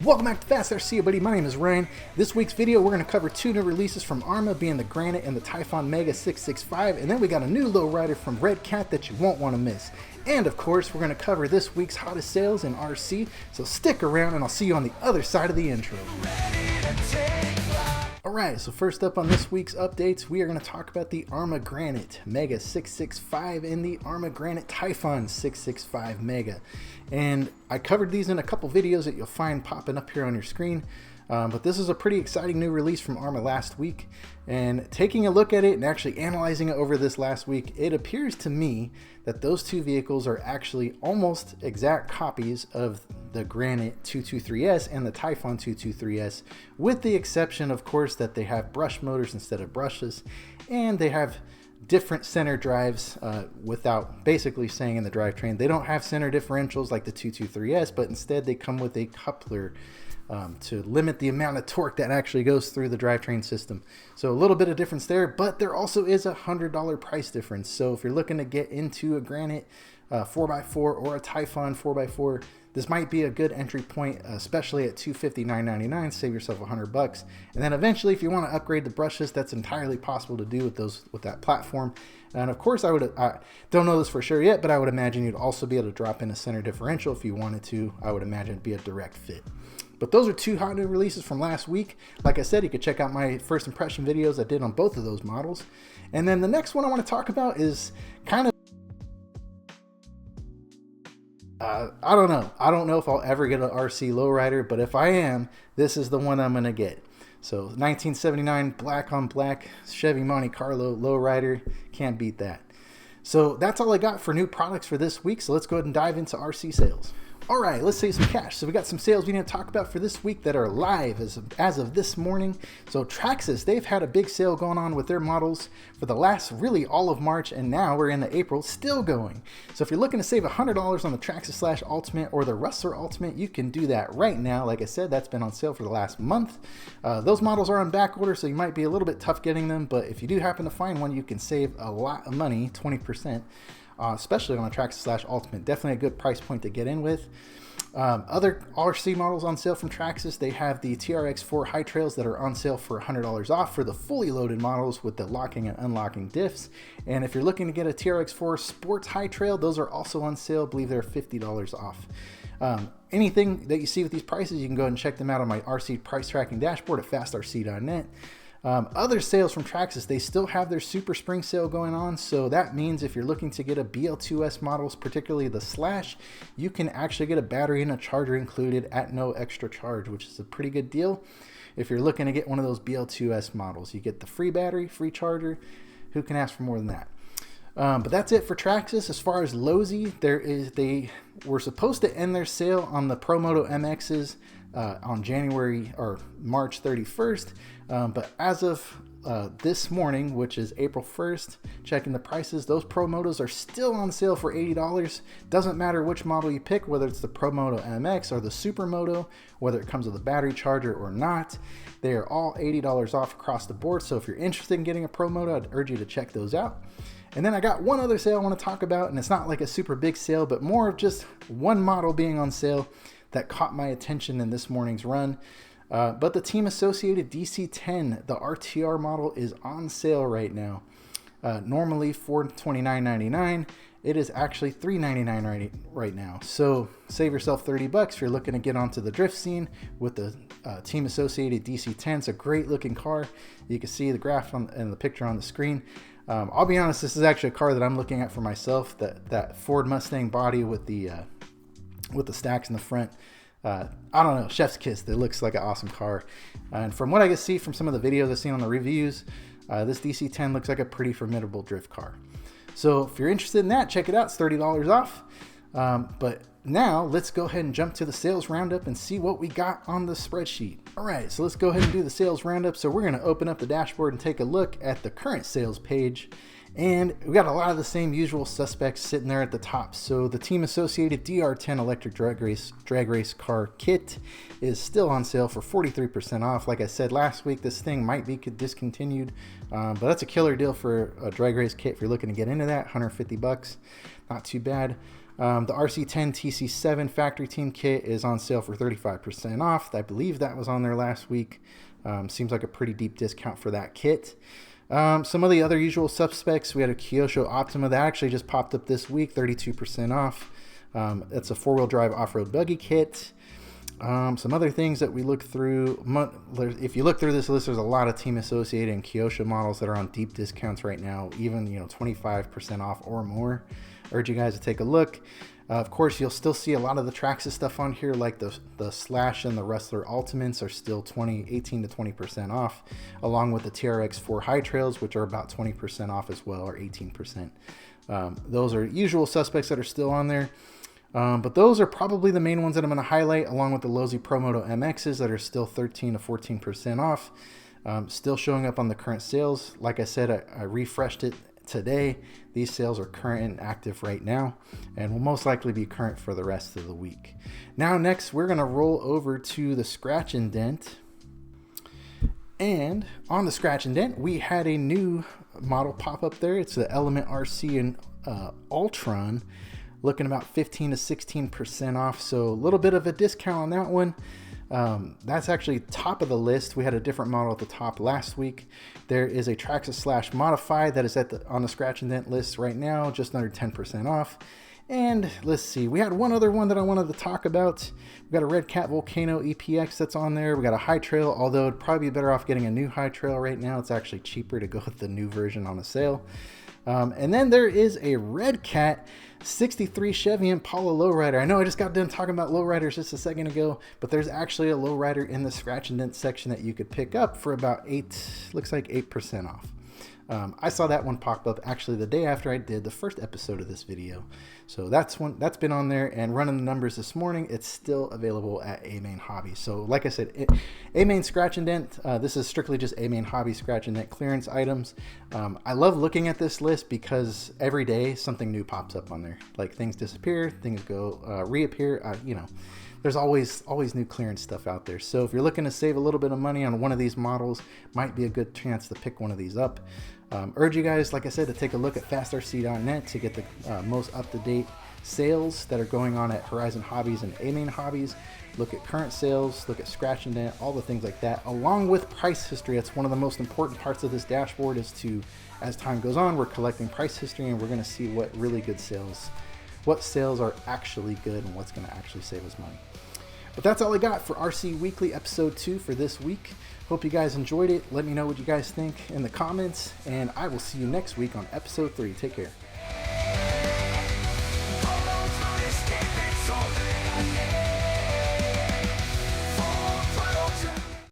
Welcome back to Fast RC, buddy. My name is Ryan. This week's video, we're going to cover two new releases from Arrma, being the Granite and the Typhon Mega 665, and then we got a new lowrider from Red Cat that you won't want to miss. And of course, we're going to cover this week's hottest sales in RC, so stick around and I'll see you on the other side of the intro. Alright, so first up on this week's updates, we are going to talk about the Arrma Granite Mega 665 and the Arrma Granite Typhon 665 Mega. And I covered these in a couple videos that you'll find popping up here on your screen. But this is a pretty exciting new release from Arrma last week. And taking a look at it and actually analyzing it over this last week, it appears to me that those two vehicles are actually almost exact copies of the Granite 223S and the Typhon 223S, with the exception, of course, that they have brush motors instead of brushless, and they have different center drives without basically saying in the drivetrain. They don't have center differentials like the 223S, but instead they come with a coupler to limit the amount of torque that actually goes through the drivetrain system. So a little bit of difference there, but there also is a $100 price difference. So if you're looking to get into a Granite 4x4 or a Typhon 4x4, this might be a good entry point, especially at $259.99. Save yourself $100. And then eventually, if you want to upgrade the brushless, that's entirely possible to do with that platform. And of course, I don't know this for sure yet, but I would imagine you'd also be able to drop in a center differential if you wanted to. I would imagine it'd be a direct fit. But those are two hot new releases from last week. Like I said, you could check out my first impression videos I did on both of those models. And then the next one I want to talk about is kind of, I don't know. I don't know if I'll ever get an RC lowrider, but if I am, this is the one I'm going to get. So 1979 black on black Chevy Monte Carlo lowrider. Can't beat that. So that's all I got for new products for this week. So let's go ahead and dive into RC sales. All right, let's save some cash. So we got some sales we need to talk about for this week that are live as of this morning. So Traxxas, they've had a big sale going on with their models for the last really all of March, and now we're into April, still going. So if you're looking to save $100 on the Traxxas Slash Ultimate or the Rustler Ultimate, you can do that right now. Like I said, that's been on sale for the last month. Those models are on back order, so you might be a little bit tough getting them, but if you do happen to find one, you can save a lot of money, 20%. Especially on a Traxxas Slash Ultimate. Definitely a good price point to get in with. Other RC models on sale from Traxxas, they have the TRX4 High Trails that are on sale for $100 off for the fully loaded models with the locking and unlocking diffs. And if you're looking to get a TRX4 Sports High Trail, those are also on sale. I believe they're $50 off. Anything that you see with these prices, you can go ahead and check them out on my RC price tracking dashboard at fastrc.net. Other sales from Traxxas, they still have their Super Spring sale going on, so that means if you're looking to get a BL2S models, particularly the Slash, you can actually get a battery and a charger included at no extra charge, which is a pretty good deal. If you're looking to get one of those BL2S models, you get the free battery, free charger. Who can ask for more than that? But that's it for Traxxas. As far as Losi, they were supposed to end their sale on the Promoto Mx's on January or March 31st, but as of this morning, which is April 1st, checking the prices, those Promotos are still on sale for $80. Doesn't matter which model you pick, whether it's the Promoto MX or the Supermoto, whether it comes with a battery charger or not, they are all $80 off across the board. So if you're interested in getting a Promoto, I'd urge you to check those out. And then I got one other sale I want to talk about, and it's not like a super big sale, but more of just one model being on sale that caught my attention in this morning's run. But the Team Associated DC10, the RTR model, is on sale right now. Normally $429.99. It is actually $399 right now. So save yourself $30 if you're looking to get onto the drift scene with the Team Associated DC10. It's a great looking car. You can see the graph and the picture on the screen. I'll be honest, this is actually a car that I'm looking at for myself. That Ford Mustang body with the stacks in the front. I don't know, chef's kiss. It looks like an awesome car. And from what I can see from some of the videos I've seen on the reviews, this DC10 looks like a pretty formidable drift car. So if you're interested in that, check it out. It's $30 off. But now let's go ahead and jump to the sales roundup and see what we got on the spreadsheet. All right, so let's go ahead and do the sales roundup. So we're going to open up the dashboard and take a look at the current sales page. And we got a lot of the same usual suspects sitting there at the top. So the Team Associated DR10 electric drag race car kit is still on sale for 43% off. Like I said last week, this thing might be discontinued, but that's a killer deal for a drag race kit if you're looking to get into that. $150, not too bad. The RC10 TC7 Factory Team Kit is on sale for 35% off. I believe that was on there last week. Seems like a pretty deep discount for that kit. Some of the other usual suspects, we had a Kyosho Optima that actually just popped up this week, 32% off. It's a 4-wheel drive off-road buggy kit. Some other things that we look through, if you look through this list, there's a lot of Team Associated and Kyosho models that are on deep discounts right now, even 25% off or more. Urge you guys to take a look. Of course, you'll still see a lot of the Traxxas stuff on here, like the Slash and the Rustler Ultimates are still 18 to 20% off, along with the TRX4 High Trails, which are about 20% off as well, or 18%. Those are usual suspects that are still on there. But those are probably the main ones that I'm going to highlight, along with the Losi Promoto Mx's that are still 13 to 14% off. Still showing up on the current sales. Like I said, I refreshed it today. These sales are current and active right now, and will most likely be current for the rest of the week. Now, next, we're going to roll over to the Scratch and Dent. And on the Scratch and Dent, we had a new model pop up there. It's the Element RC and Ultron, looking about 15 to 16% off. So a little bit of a discount on that one. That's actually top of the list. We had a different model at the top last week. There is a Traxxas Slash Modified that is on the Scratch and Dent list right now, just under 10% off. And let's see, we had one other one that I wanted to talk about. We got a Red Cat Volcano EPX that's on there. We got a High Trail, although it'd probably be better off getting a new High Trail right now. It's actually cheaper to go with the new version on a sale. And then there is a Red Cat 63 Chevy Impala lowrider. I know I just got done talking about lowriders just a second ago, but there's actually a lowrider in the Scratch and Dent section that you could pick up for about 8% off. I saw that one pop up actually the day after I did the first episode of this video. So that's been on there, and running the numbers this morning, it's still available at Amain Hobbies. So like I said, Amain Scratch and Dent, this is strictly just Amain Hobbies Scratch and Dent clearance items. I love looking at this list because every day something new pops up on there. Like things disappear, things go reappear, there's always new clearance stuff out there. So if you're looking to save a little bit of money on one of these models, might be a good chance to pick one of these up. Urge you guys, like I said, to take a look at fastrc.net to get the most up-to-date sales that are going on at Horizon Hobbies and Amain Hobbies. Look at current sales, look at Scratch and Dent, all the things like that, along with price history. That's one of the most important parts of this dashboard, is to, as time goes on, we're collecting price history, and we're going to see what really good sales, what sales are actually good, and what's going to actually save us money. But that's all I got for RC Weekly Episode 2 for this week. Hope you guys enjoyed it. Let me know what you guys think in the comments, and I will see you next week on Episode 3. Take care.